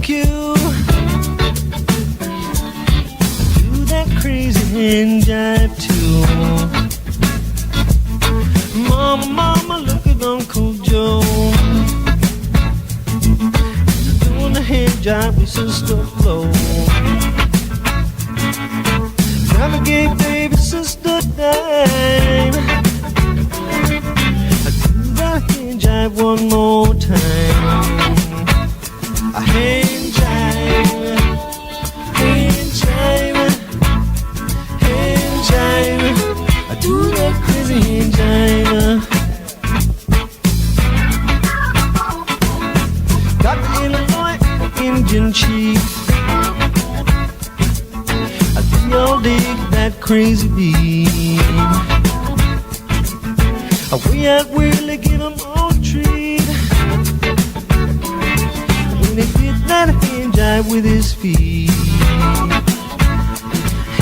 take you to that crazy hand jive tune. Mama, mama, look at Uncle Joe. He's doing the hand jive with Sister Flo. Navigate, baby, Sister Dime. I do that hand jive one more time. A hand jive, hand jive, hand jive. I do that crazy hand jive. Got the Illinois Indian chief. I do all dig that crazy beat. We out really give 'em all a treat. When he did that hand jive with his feet.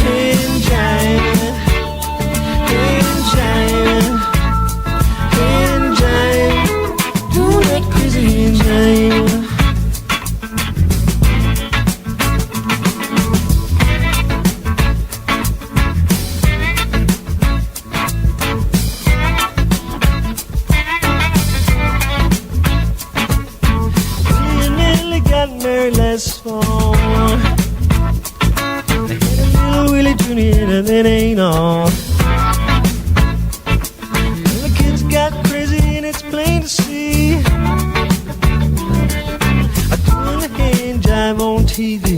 Hand jive, hand jive, hand jive. Do that crazy hand jive. Married last fall. They had a little Willie Jr. and that ain't all. Well, the kids got crazy and it's plain to see. I doing the hand jive on TV.